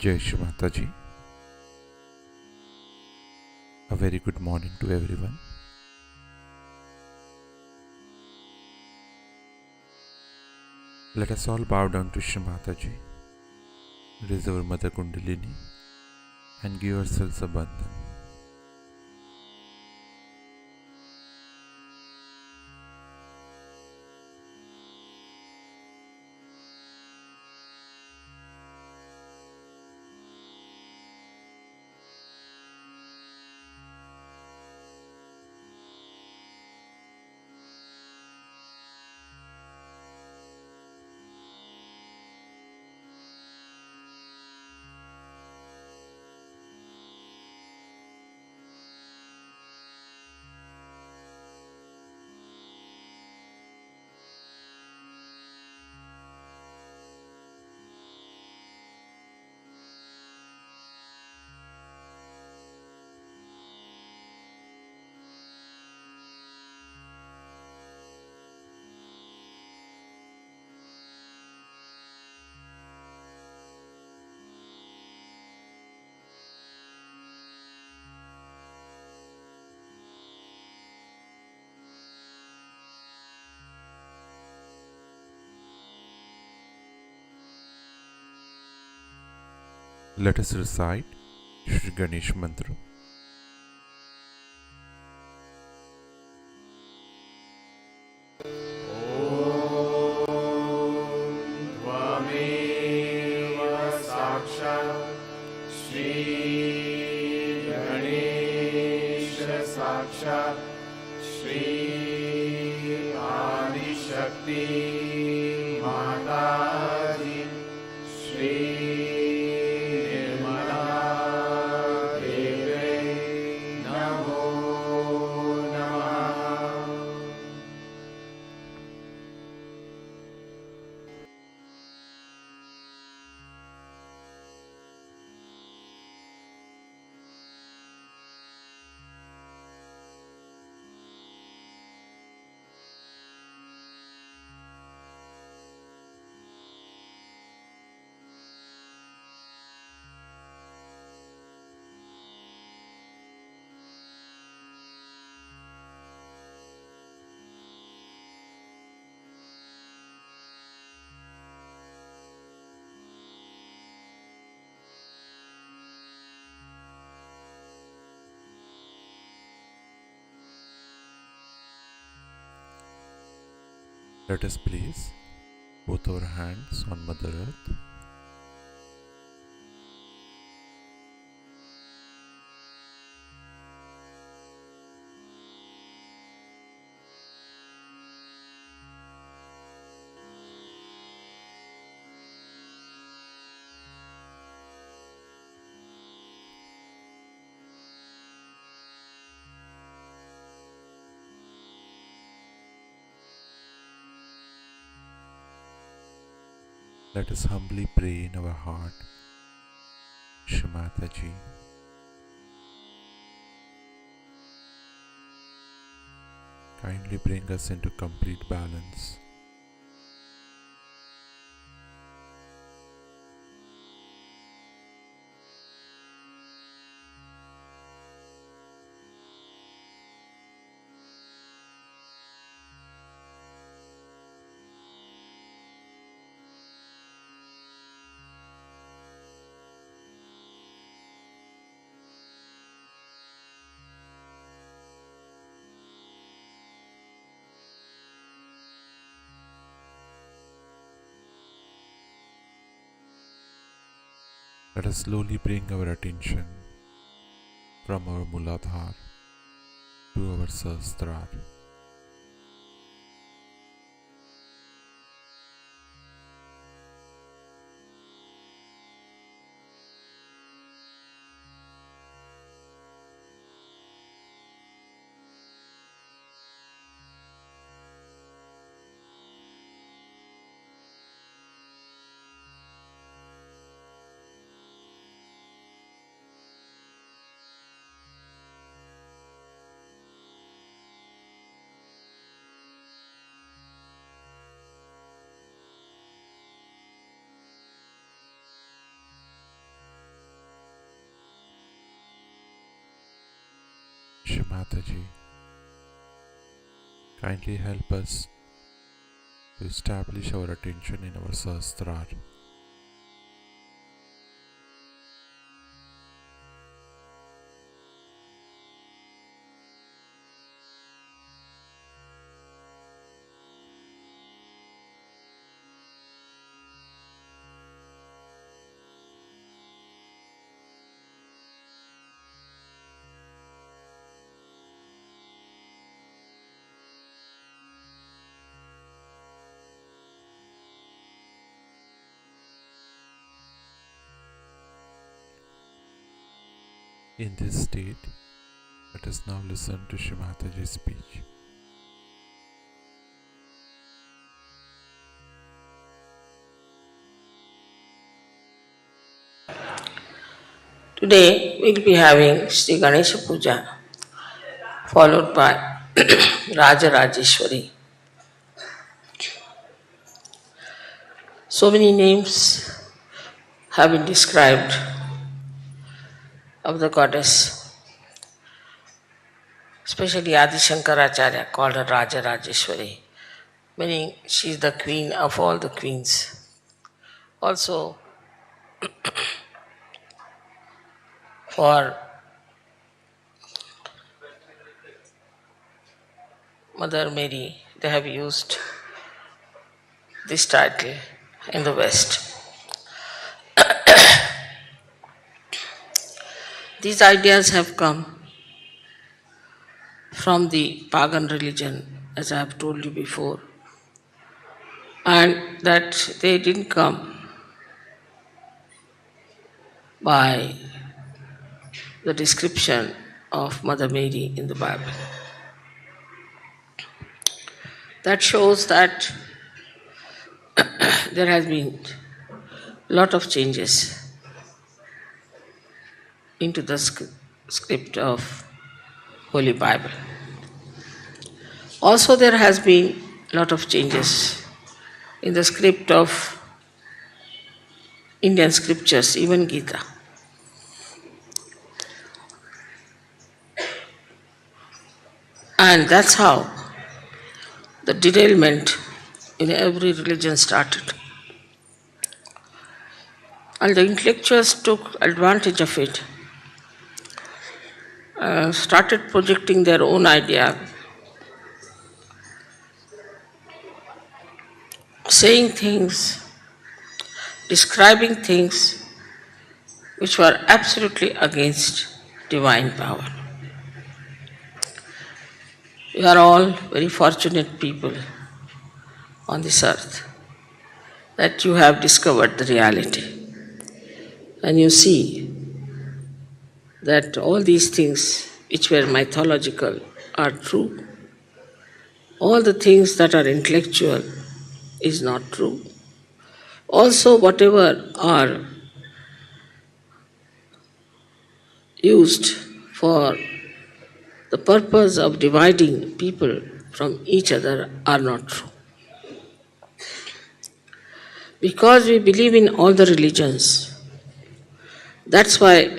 Jai Shamatha ji. A very good morning to everyone. Let us all bow down to Shamatha ji, raise our Mother Kundalini and give ourselves a bandhan. Let us recite Shri Ganesha Mantra. Shri Ganesha Sakshat Shri Adi Shakti Mataji Shri Nirmala Deve Namo Namaha. Let us place both our hands on Mother Earth. Let us humbly pray in our heart, Shamatha ji. Kindly bring us into complete balance. Let us slowly bring our attention from our Muladhar to our Sahasrara. Shamatha ji, kindly help us to establish our attention in our Sahasrar. In this state, let us now listen to Shamatha ji's speech. Today we'll be having Shri Ganesha Puja, followed by Raja Rajeshwari. So many names have been described of the goddess, especially Adi Shankaracharya called her Raja Rajeshwari, meaning she is the queen of all the queens. Also, for Mother Mary, they have used this title in the West. These ideas have come from the pagan religion, as I have told you before, and that they didn't come by the description of Mother Mary in the Bible. That shows that there has been a lot of changes into the script of Holy Bible. Also, there has been a lot of changes in the script of Indian scriptures, even Gita. And that's how the derailment in every religion started. And the intellectuals took advantage of it, started projecting their own idea, saying things, describing things which were absolutely against divine power. We are all very fortunate people on this earth that you have discovered the reality. And you see that all these things which were mythological are true. All the things that are intellectual is not true. Also, whatever are used for the purpose of dividing people from each other are not true. Because we believe in all the religions, that's why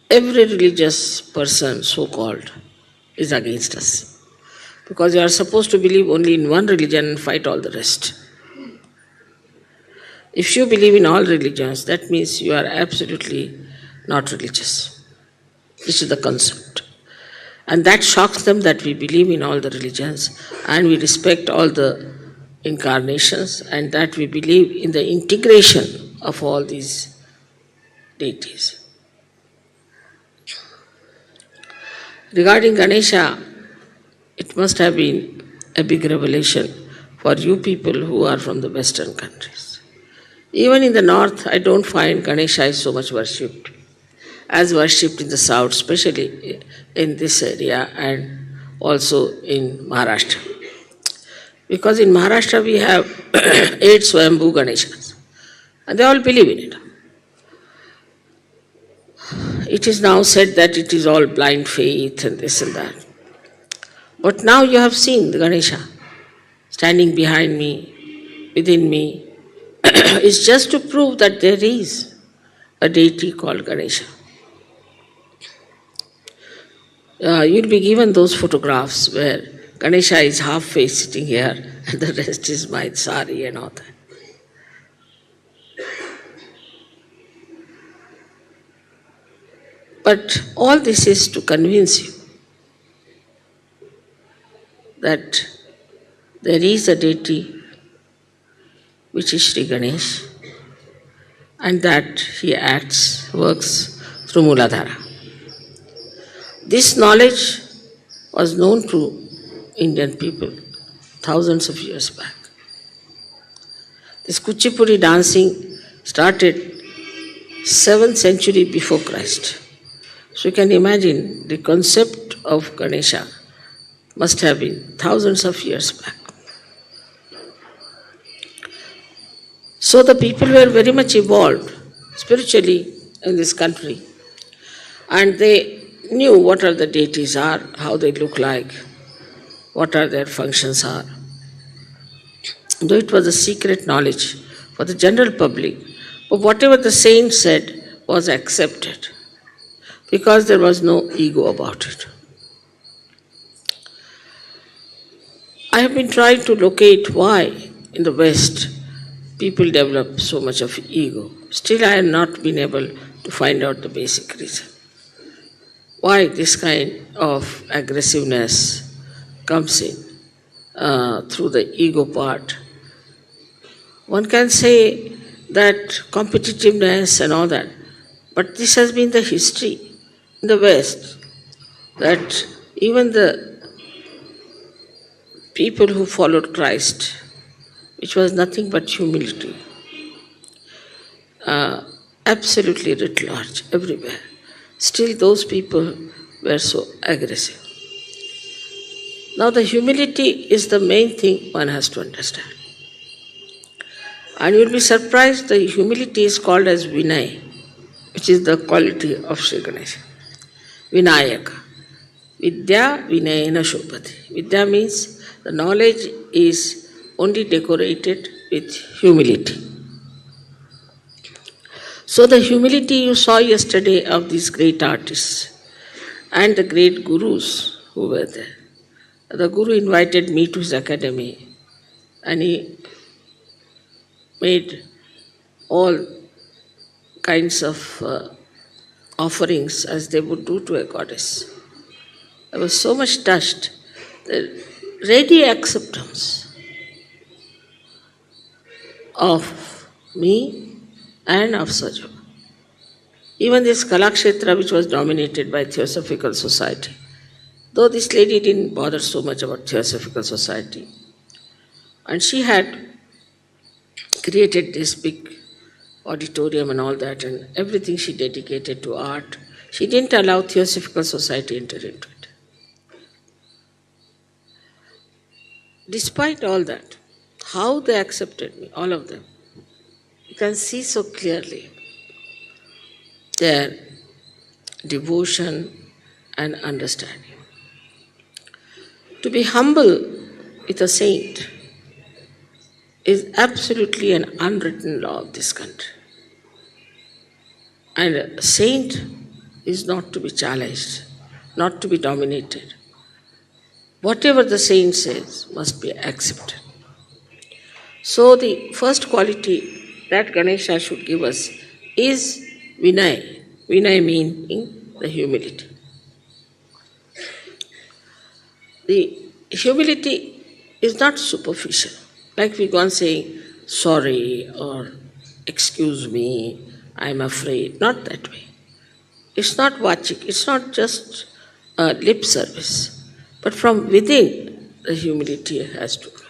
every religious person, so-called, is against us. Because you are supposed to believe only in one religion and fight all the rest. If you believe in all religions, that means you are absolutely not religious. This is the concept. And that shocks them that we believe in all the religions and we respect all the incarnations and that we believe in the integration of all these deities. Regarding Ganesha, it must have been a big revelation for you people who are from the Western countries. Even in the north, I don't find Ganesha is so much worshipped as worshipped in the south, especially in this area and also in Maharashtra. Because in Maharashtra we have 8 Swayambhu Ganeshas and they all believe in it. It is now said that it is all blind faith and this and that. But now you have seen the Ganesha standing behind me, within me. It's just to prove that there is a deity called Ganesha. you'll be given those photographs where Ganesha is half face sitting here and the rest is my sari and all that. But all this is to convince you that there is a deity which is Sri Ganesh and that he acts, works through Muladhara. This knowledge was known to Indian people thousands of years back. This Kuchipudi dancing started 7th century before Christ. So you can imagine the concept of Ganesha must have been thousands of years back. So the people were very much evolved spiritually in this country, and they knew what are the deities are, how they look like, what are their functions are. Though it was a secret knowledge for the general public, but whatever the saint said was accepted because there was no ego about it. I have been trying to locate why in the West people develop so much of ego. Still, I have not been able to find out the basic reason. Why this kind of aggressiveness comes in through the ego part. One can say that competitiveness and all that, but this has been the history in the West, that even the people who followed Christ, which was nothing but humility, absolutely writ large, everywhere, still those people were so aggressive. Now the humility is the main thing one has to understand. And you will be surprised, the humility is called as Vinay, which is the quality of Sri Ganesha. Vinayaka. Vidya Vinayana Shobhati. Vidya means the knowledge is only decorated with humility. So the humility you saw yesterday of these great artists and the great gurus who were there. The guru invited me to his academy and he made all kinds of offerings as they would do to a goddess. I was so much touched. The ready acceptance of me and of Sajava. Even this Kalakshetra, which was dominated by Theosophical Society, though this lady didn't bother so much about Theosophical Society, and she had created this big auditorium and all that, and everything she dedicated to art. She didn't allow Theosophical Society enter into it. Despite all that, how they accepted me, all of them, you can see so clearly their devotion and understanding. To be humble with a saint is absolutely an unwritten law of this country. And a saint is not to be challenged, not to be dominated. Whatever the saint says must be accepted. So the first quality that Ganesha should give us is Vinay. Vinay meaning the humility. The humility is not superficial. Like we go on saying, sorry or excuse me, I'm afraid. Not that way. It's not vachik, it's not just lip service. But from within, the humility has to come.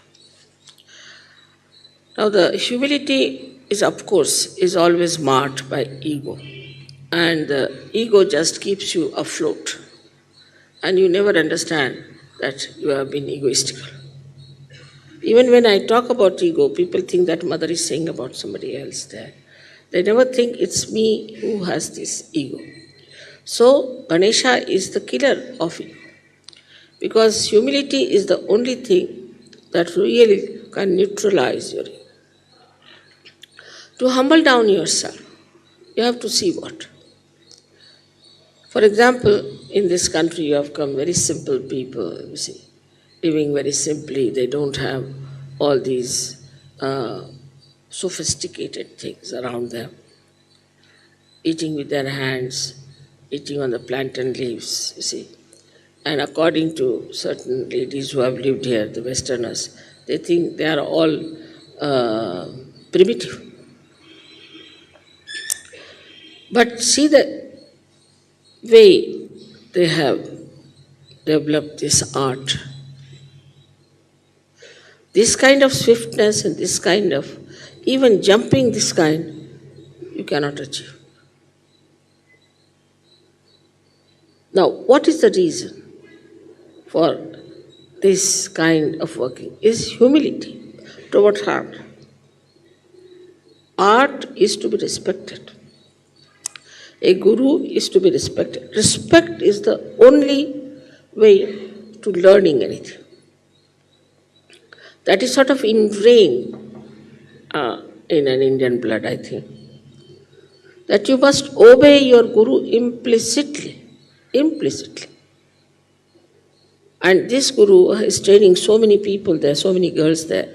Now the humility is, of course, is always marked by ego. And the ego just keeps you afloat. And you never understand that you have been egoistical. Even when I talk about ego, people think that mother is saying about somebody else there. They never think it's me who has this ego. So Ganesha is the killer of ego. Because humility is the only thing that really can neutralize your ego. To humble down yourself, you have to see what? For example, in this country you have come very simple people, you see, living very simply. They don't have all these sophisticated things around them, eating with their hands, eating on the plantain leaves, you see. And according to certain ladies who have lived here, the Westerners, they think they are all primitive. But see the way they have developed this art. This kind of swiftness and this kind of, even jumping this kind, you cannot achieve. Now, what is the reason for this kind of working? Is humility towards art. Art is to be respected. A guru is to be respected. Respect is the only way to learning anything. That is sort of ingrained in an Indian blood, I think. That you must obey your guru implicitly. Implicitly. And this guru is training so many people there, so many girls there.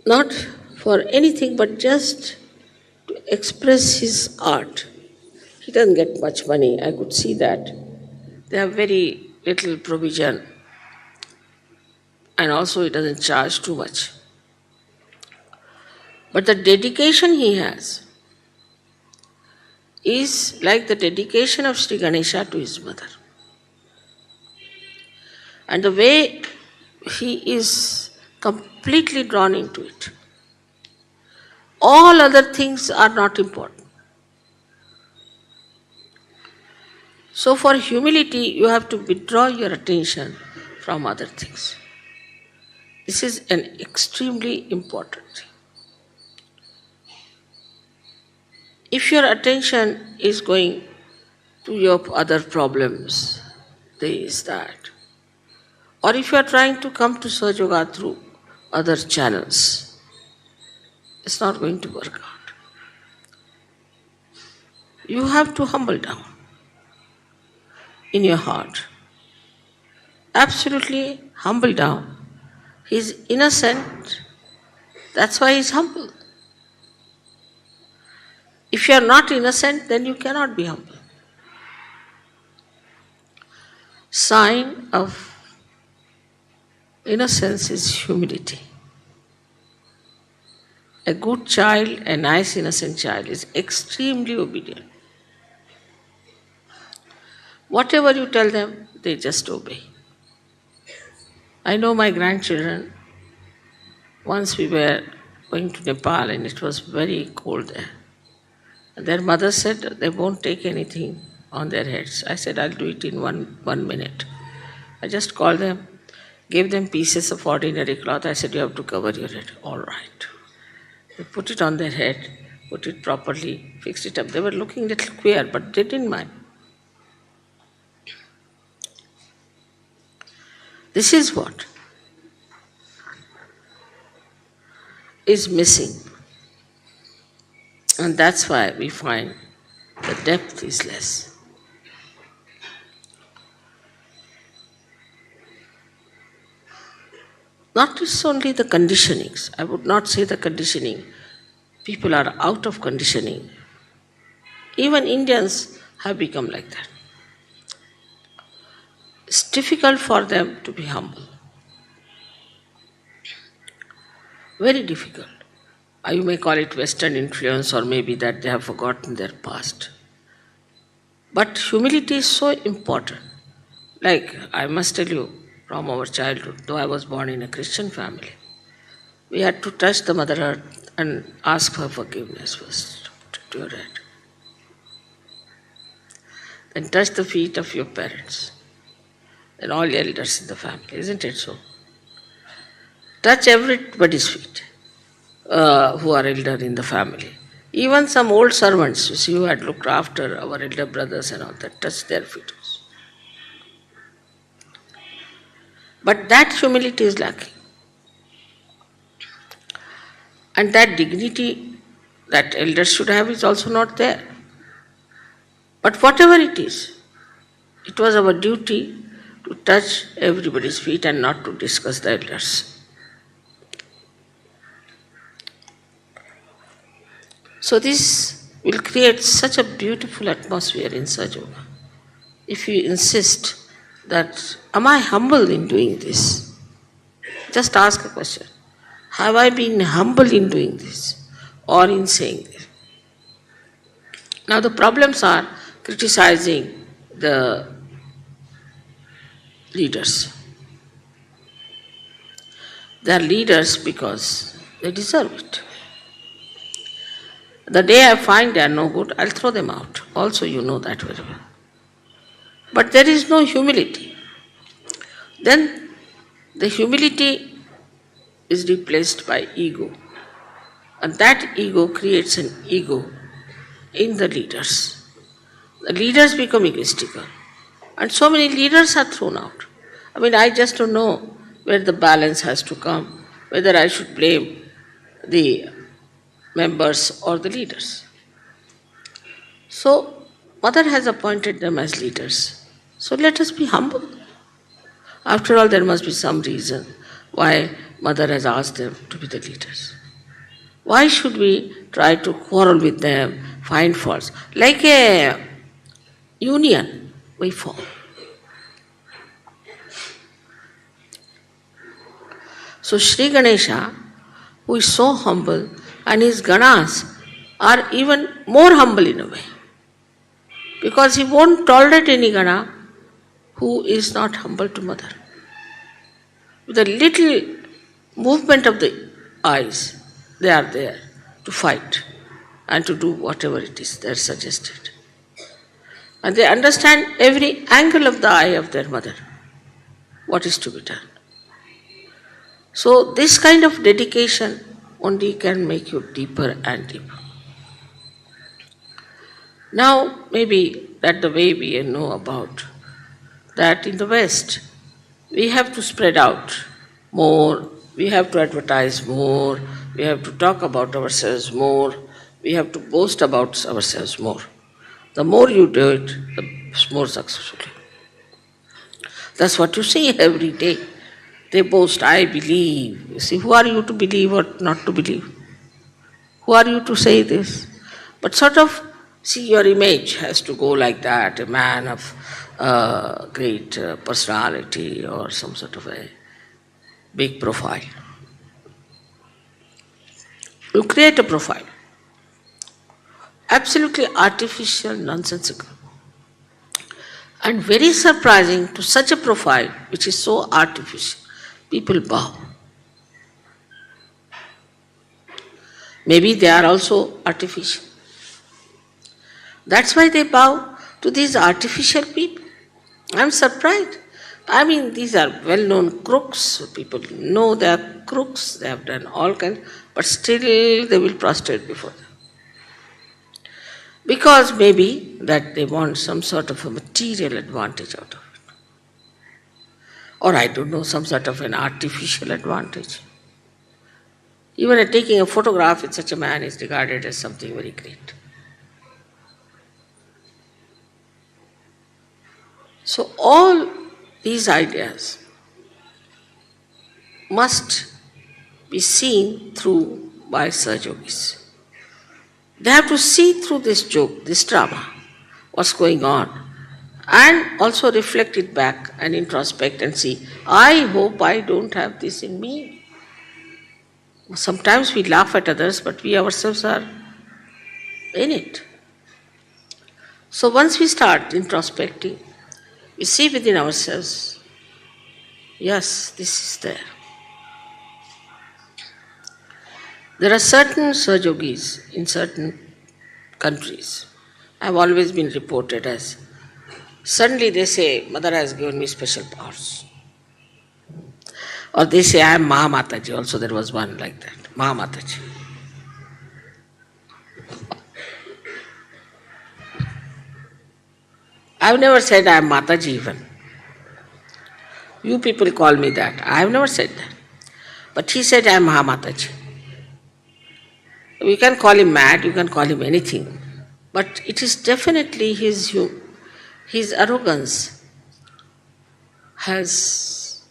Not for anything but just to express his art. He doesn't get much money, I could see that. They have very little provision, and also he doesn't charge too much. But the dedication he has is like the dedication of Sri Ganesha to his mother. And the way he is completely drawn into it. All other things are not important. So for humility, you have to withdraw your attention from other things. This is an extremely important thing. If your attention is going to your other problems, this, that, or if you are trying to come to Sahaja Yoga through other channels, it's not going to work out. You have to humble down in your heart. Absolutely humble down. He's innocent, that's why he's humble. If you are not innocent, then you cannot be humble. Sign of innocence is humility. A good child, a nice innocent child, is extremely obedient. Whatever you tell them, they just obey. I know my grandchildren, once we were going to Nepal and it was very cold there. And their mother said they won't take anything on their heads. I said, I'll do it in one minute. I just called them, gave them pieces of ordinary cloth. I said, you have to cover your head. All right. They put it on their head, put it properly, fixed it up. They were looking a little queer, but they didn't mind. This is what is missing. And that's why we find the depth is less. Not just only the conditionings. I would not say the conditioning. People are out of conditioning. Even Indians have become like that. It's difficult for them to be humble. Very difficult. You may call it Western influence, or maybe that they have forgotten their past. But humility is so important. Like, I must tell you, from our childhood, though I was born in a Christian family, we had to touch the Mother Earth and ask for forgiveness first. Put your head. Then touch the feet of your parents. Then all elders in the family, isn't it so? Touch everybody's feet who are elder in the family. Even some old servants, you see, who had looked after our elder brothers and all that, touch their feet. But that humility is lacking. And that dignity that elders should have is also not there. But whatever it is, it was our duty to touch everybody's feet and not to discuss the elders. So this will create such a beautiful atmosphere in Sajoga. If you insist that, am I humble in doing this? Just ask a question. Have I been humble in doing this or in saying this? Now the problems are criticizing the leaders. They are leaders because they deserve it. The day I find they are no good, I'll throw them out. Also, you know that very well. But there is no humility. Then the humility is replaced by ego. And that ego creates an ego in the leaders. The leaders become egoistical. And so many leaders are thrown out. I mean, I just don't know where the balance has to come, whether I should blame the members or the leaders. So, Mother has appointed them as leaders. So let us be humble. After all, there must be some reason why Mother has asked them to be the leaders. Why should we try to quarrel with them, find faults? Like a union, we form. So Shri Ganesha, who is so humble, and his Ganas are even more humble in a way. Because he won't tolerate any Gana who is not humble to Mother. With a little movement of the eyes, they are there to fight and to do whatever it is they are suggested. And they understand every angle of the eye of their mother, what is to be done. So this kind of dedication only can make you deeper and deeper. Now maybe that the way we know about that in the West, we have to spread out more, we have to advertise more, we have to talk about ourselves more, we have to boast about ourselves more. The more you do it, the more successfully. That's what you see every day. They boast, I believe. You see, who are you to believe or not to believe? Who are you to say this? But sort of, see, your image has to go like that, a man of great personality or some sort of a big profile. You create a profile. Absolutely artificial, nonsensical. And very surprising, to such a profile, which is so artificial, people bow. Maybe they are also artificial. That's why they bow to these artificial people. I'm surprised. I mean, these are well-known crooks. People know they are crooks. They have done all kinds, but still they will prostrate before them. Because maybe that they want some sort of a material advantage out of it. Or I don't know, some sort of an artificial advantage. Even taking a photograph with such a man is regarded as something very great. So all these ideas must be seen through by Sahajogis. They have to see through this joke, this drama, what's going on, and also reflect it back and introspect and see, I hope I don't have this in me. Sometimes we laugh at others, but we ourselves are in it. So once we start introspecting, we see within ourselves, yes, this is there. There are certain Sahajogis in certain countries. I've always been reported as, suddenly they say, Mother has given me special powers. Or they say, I am Maha Mantras. Also there was one like that, Maha Mantras. I've never said I am Mataji even. You people call me that. I have never said that. But he said I am Maha Mantras. You can call him mad, you can call him anything, but it is definitely his arrogance has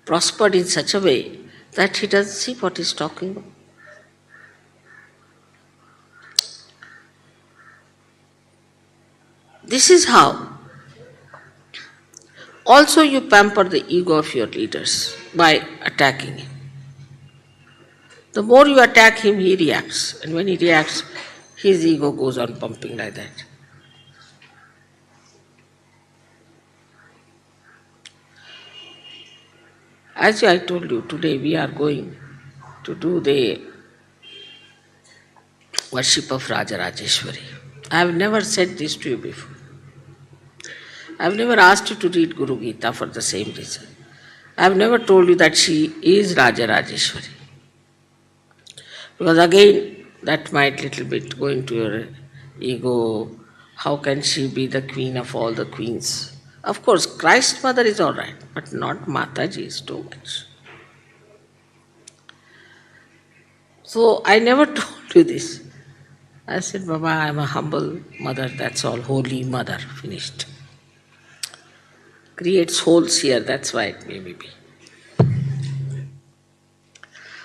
prospered in such a way that he doesn't see what he's talking about. This is how also you pamper the ego of your leaders by attacking him. The more you attack him, he reacts. And when he reacts, his ego goes on pumping like that. As I told you, today we are going to do the worship of Raja Rajeshwari. I have never said this to you before. I have never asked you to read Guru Gita for the same reason. I have never told you that she is Raja Rajeshwari. Because again, that might little bit go into your ego. How can she be the queen of all the queens? Of course, Christ's mother is all right, but not Mataji is too much. So I never told you this. I said, Baba, I am a humble mother, that's all, holy mother, finished. Creates holes here, that's why it may be.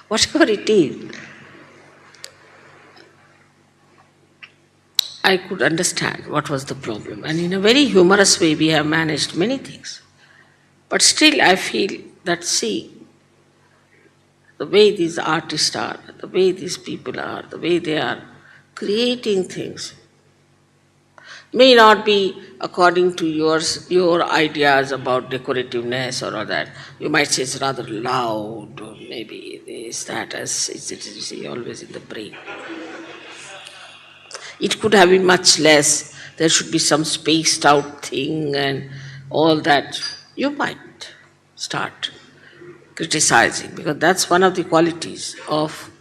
Whatever it is, I could understand what was the problem. And in a very humorous way, we have managed many things. But still, I feel that, see, the way these artists are, the way these people are, the way they are creating things, may not be according to your ideas about decorativeness or all that. You might say it's rather loud, or maybe this, that, as it is always in the brain. It could have been much less. There should be some spaced out thing and all that. You might start criticizing, because that's one of the qualities of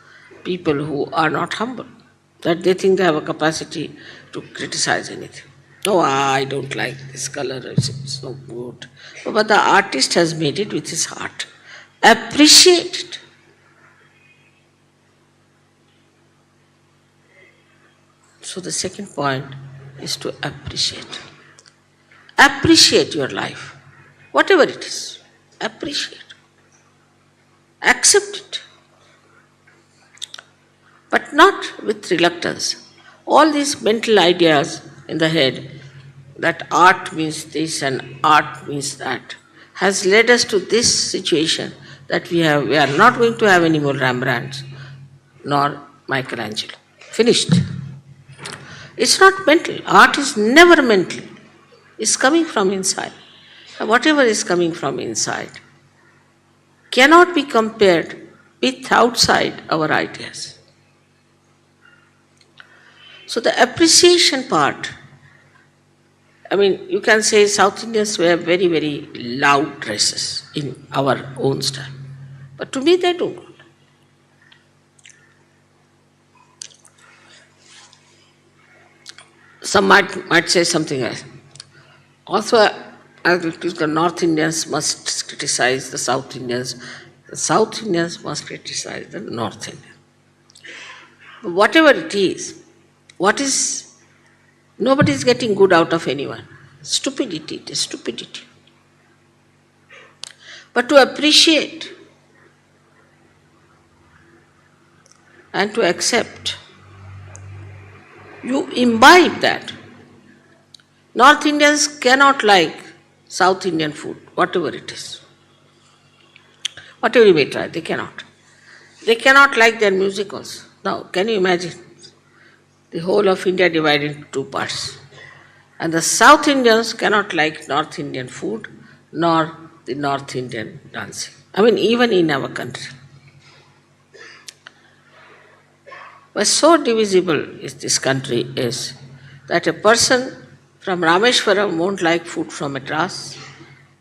people who are not humble, that they think they have a capacity to criticize anything. No, I don't like this color, it's no good. But the artist has made it with his heart. Appreciate it. So the second point is to appreciate. Appreciate your life, whatever it is. Appreciate. Accept it. But not with reluctance. All these mental ideas in the head that art means this and art means that has led us to this situation that we are not going to have any more Rembrandts nor Michelangelo. Finished. It's not mental. Art is never mental. It's coming from inside. And whatever is coming from inside cannot be compared with outside our ideas. So the appreciation part, I mean, you can say South Indians wear very, very loud dresses in our own style. But to me, they don't. Some might say something else. Also, the North Indians must criticize the South Indians. The South Indians must criticize the North Indians. Whatever it is, nobody is getting good out of anyone. Stupidity, it is stupidity. But to appreciate and to accept, you imbibe that. North Indians cannot like South Indian food, whatever it is. Whatever you may try, they cannot. They cannot like their musicals. Now, can you imagine? The whole of India divided into two parts. And the South Indians cannot like North Indian food, nor the North Indian dancing. I mean, even in our country. But so divisible is this country is that a person from Rameshwaram won't like food from Madras.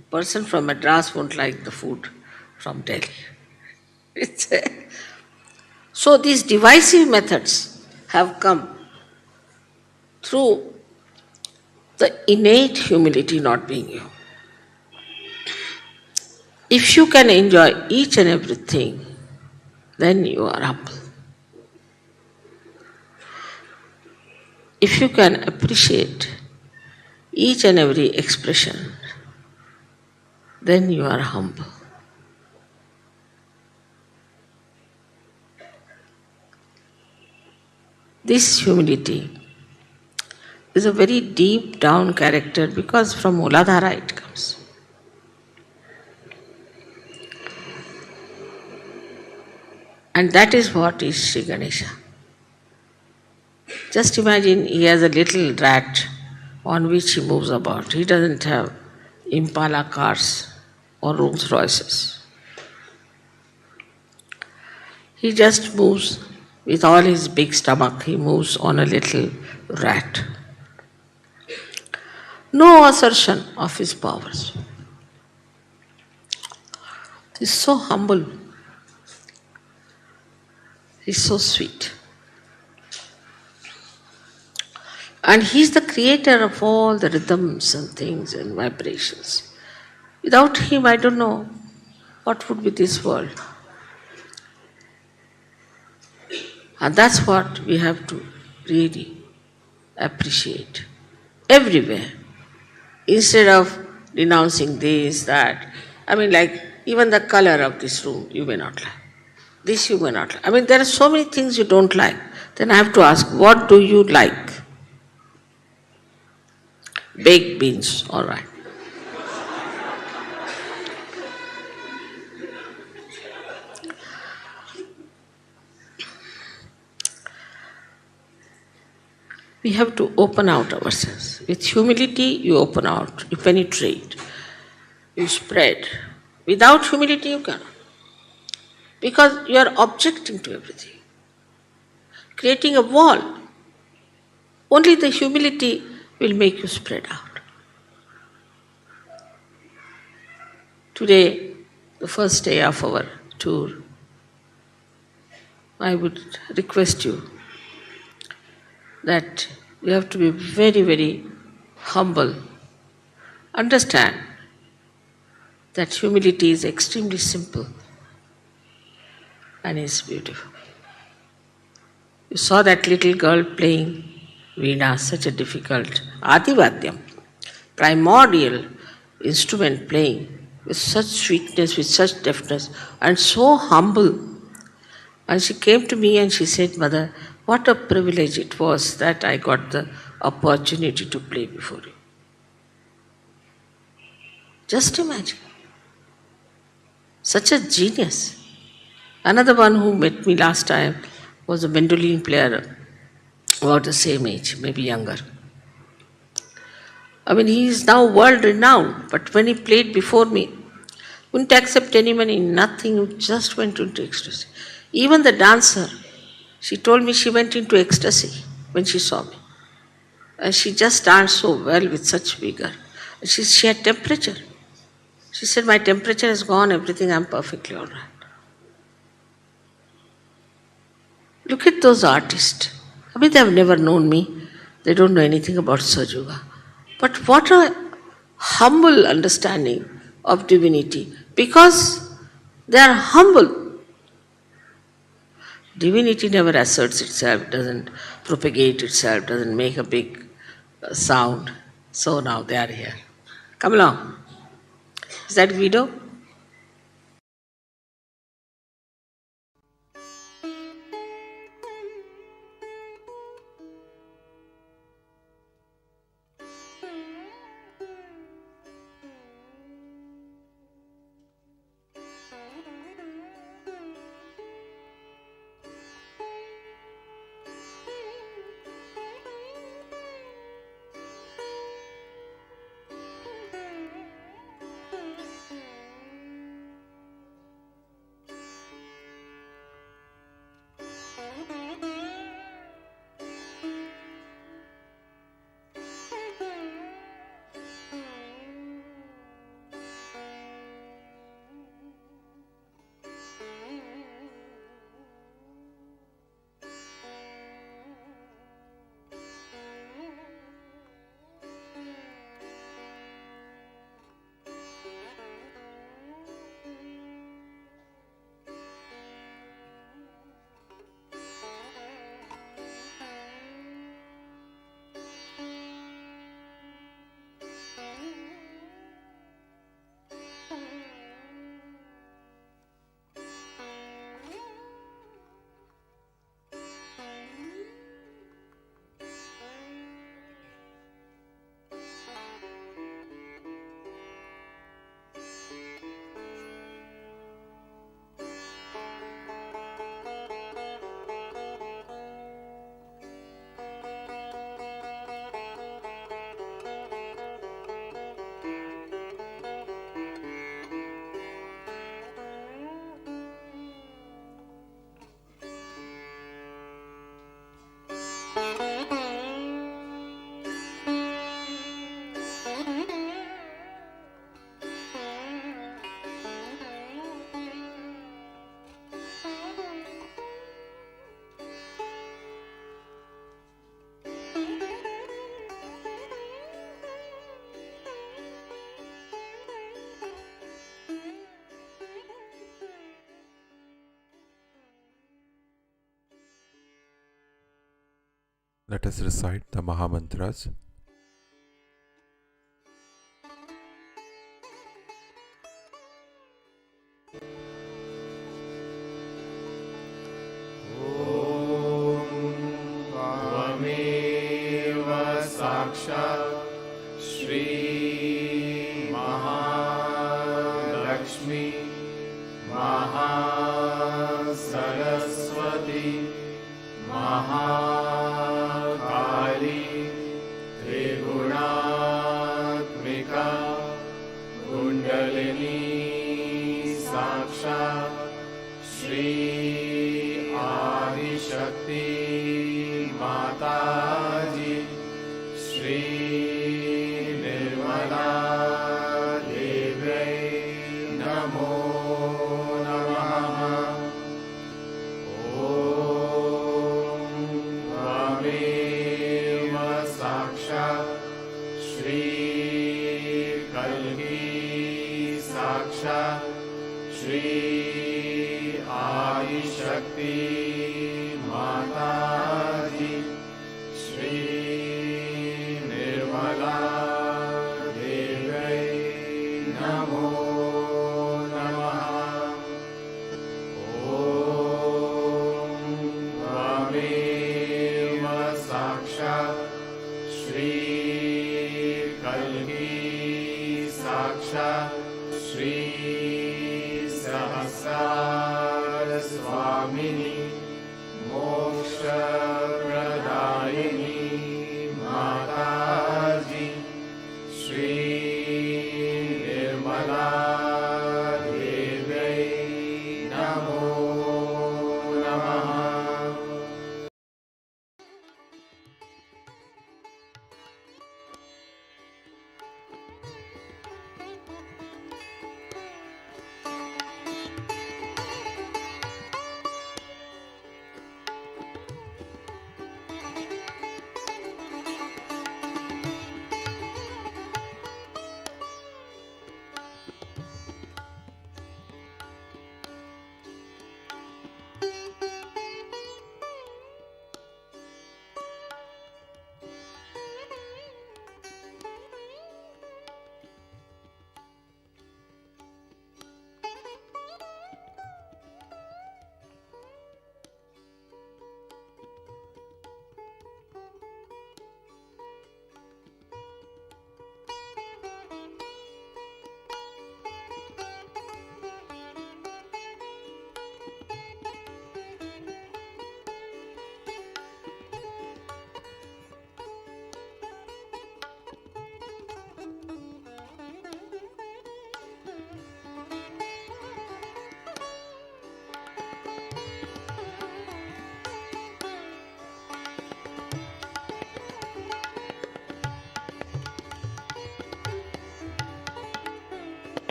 A person from Madras won't like the food from Delhi. So these divisive methods have come through the innate humility not being you. If you can enjoy each and everything, then you are humble. If you can appreciate each and every expression, then you are humble. This humility is a very deep down character because from Muladhara it comes. And that is what is Sri Ganesha. Just imagine he has a little rat on which he moves about. He doesn't have Impala cars or Rolls Royces. He just moves with all his big stomach, he moves on a little rat. No assertion of his powers. He's so humble. He's so sweet. And he's the creator of all the rhythms and things and vibrations. Without him, I don't know what would be this world. And that's what we have to really appreciate everywhere. Instead of denouncing this, that, like even the color of this room, you may not like. This you may not like. There are so many things you don't like. Then I have to ask, what do you like? Baked beans, all right. We have to open out ourselves. With humility, you open out, you penetrate, you spread. Without humility, you cannot. Because you are objecting to everything, creating a wall. Only the humility will make you spread out. Today, the first day of our tour, I would request you that you have to be very, very humble. Understand that humility is extremely simple and is beautiful. You saw that little girl playing veena, such a difficult adivadyam, primordial instrument playing with such sweetness, with such deftness, and so humble. And she came to me and she said, Mother, what a privilege it was that I got the opportunity to play before you. Just imagine. Such a genius. Another one who met me last time was a mandolin player, about the same age, maybe younger. He is now world renowned, but when he played before me, wouldn't accept any money, nothing, just went into ecstasy. Even the dancer, she told me she went into ecstasy when she saw me. And she just danced so well with such vigor. She had temperature. She said, my temperature has gone, everything, I'm perfectly all right. Look at those artists. They have never known me. They don't know anything about Sajuga. But what a humble understanding of divinity. Because they are humble. Divinity never asserts itself, doesn't propagate itself, doesn't make a big sound. So now they are here. Come along. Is that Guido? Let us recite the Maha Mantras. त्वमेव साक्षात् श्री महालक्ष्मी महासरस्वती महाकाली त्रिगुणात्मिका कुण्डलिनी साक्षात् श्री आदिशक्ति माताजी श्री निर्मला देव्यै नमो नमः। ॐ त्वमेव साक्षात् श्री कल्की साक्षात् श्री आदिशक्ति माताजी श्री निर्मला देव्यै नमो नमः। ॐ त्वमेव साक्षात् श्री कल्की साक्षात् श्री सहस्रार स्वामिनी मोक्षप्रदायिनी माताजी श्री निर्मला देव्यै नमो नमः।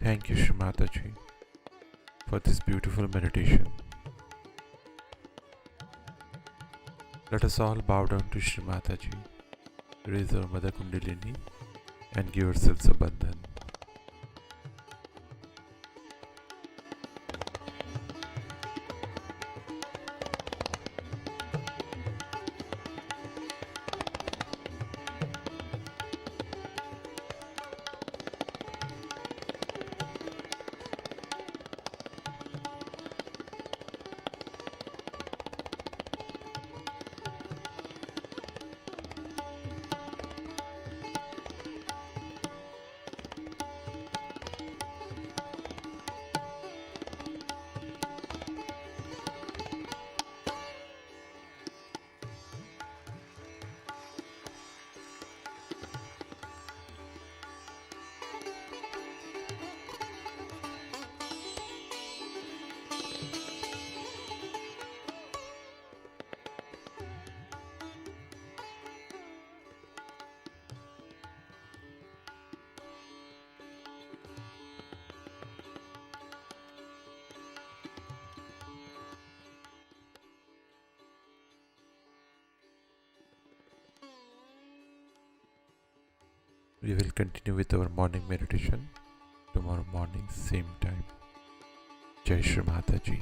Thank you, Shamatha ji, for this beautiful meditation. Let us all bow down to Shamatha ji, raise our Mother Kundalini, and give ourselves a bandhan. We will continue with our morning meditation tomorrow morning, same time. Jai Shri Mata Ji.